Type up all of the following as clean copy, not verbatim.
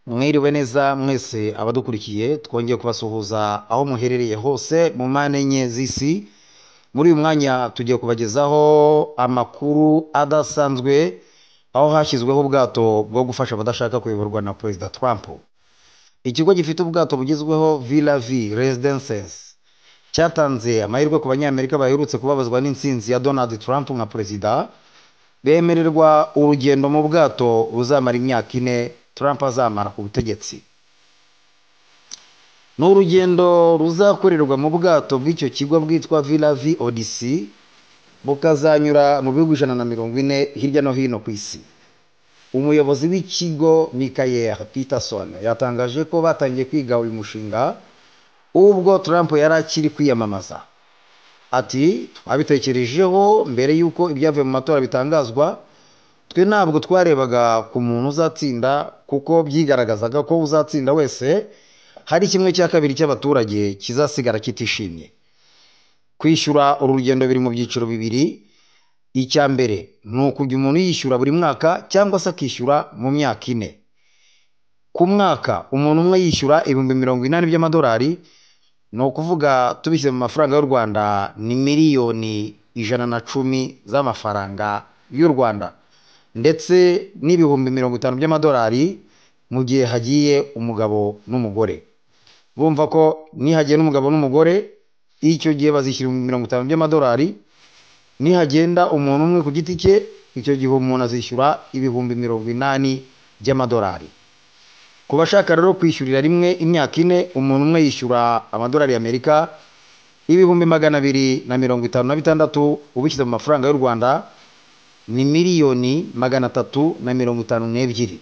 Mwiriwe neza mwese abadukurikiye twongeye kubasuhuza aho muherereye hose mu mpande enye z'isi. Muri uyu mwanya tugiye kubagezaho amakuru adasanzwe aho hashyizweho ubwato bwo gufasha abadashaka kuyoborwa na Perezida Trump. Ikigo gifite ubwato bugezweho Villa V Residences cyatanze amahirwe ku banyamerika baherutse kubabazwa n'intsinzi ya Donald Trump nka perezida, bemererwa urugendo mu bwato buzamara imyaka 4 Trump azamara ku butegetsi. Ni urugendo ruzakorerwa mu bwato bw'icyo kigo bwitwa Villa V Odyssey, bukazanyura mu bihugu 140 hirya no hino ku isi. Umuyobozi w'ikigo Michael Peterson yatangaje ko batangiye kwiga uyu mushinga ubwo Trump yari akiri kwiyamamaza. Ati twabitekerejeho mbere yuko ibyavuye mu matora bitangazwa, twe ntabwo twarebaga ku muntu uzatsinda kuko byigaragazaga ko uzatsinda wese hari 1/2 cy'abaturage kizasigara kitishimye. Kwishyura urugendo biri mu byiciro bibiri. Icya mbere ni ukujya umuntu yishyura buri mwaka cyangwa se akishyura mu myaka 4. Ku mwaka umuntu umwe yishyura $80,000 by'amadolari, ni ukuvuga tubishyize mu mafaranga y'u Rwanda ni miliyoni 110 z'amafaranga y'u Rwanda, ndetse n'ibihumbi 50 by'amadolari mu gihe hagiye umugabo n'umugore. Bumva ko nihagiye n'umugabo n'umugore icyo gihe bazishyura 50 by'amadolari, nihagenda umuntu umwe ku giti cye icyo gihe umuntu azishyura ibihumbi 80 by'amadolari. Ku bashaka rero kwishyurira rimwe imyaka 4, umuntu umwe yishyura amadolari y'Amerika ibihumbi 256, ubishyize mu mafaranga y'u Rwanda ni miliyoni 352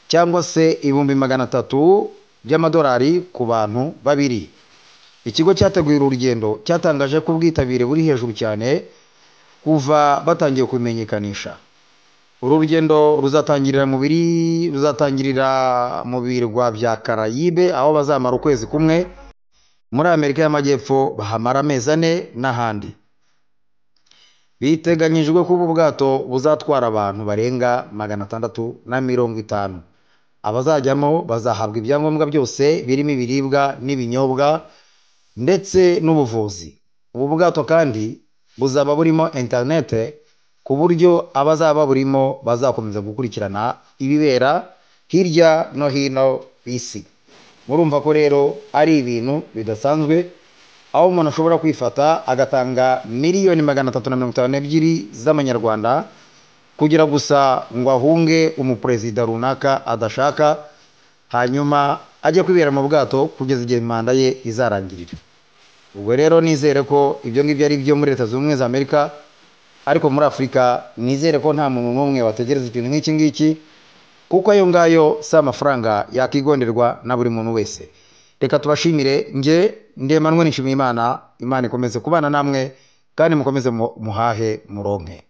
cyangwa se ibihumbi 300 by'amadolari ku bantu babiri. Ikigo cyateguye urugendo cyatangaje ko ubwitabire buri hejuru cyane kuva batangiye kumenyekanisha. Uru rugendo ruzatangirira mu birwa bya Caraïbe aho bazamara ukwezi kumwe, muri Amerika y'Amajyepfo bahamara amezi 4 n'ahandi. Biteganyijwe ko ubu bwato buzatwara abantu barenga 650. Abazajyamo bazahabwa ibyangombwa byose birimo ibiribwa n'ibinyobwa ndetse n'ubuvuzi. Ubu bwato kandi buzaba burimo internet ku buryo abazaba burimo bazakomeza gukurikirana ibibera hirya no hino isi. Murumva ko rero ari ibintu bidasanzwe aho umuntu ashobora kwifata agatanga miliyoni 352 z'amanyarwanda kugira gusa ngo ahunge umuperezida runaka adashaka, hanyuma ajye kwibera mu bwato kugeza igihe manda ye izarangirira. Ubwo rero nizere ko ibyo ngibyo ari byo muri Leta Zunze Ubumwe za Amerika, ariko muri Afurika nizere ko nta muntu n'umwe wategereza ikintu nk'iki ngiki, kuko ayo ngayo si amafaranga yakigonderwa na buri muntu wese. Reka tubashimire. Nge Emmanuel Nshimiyimana, Imana ikomeze kubana namwe kandi mukomeze muhahe muronke.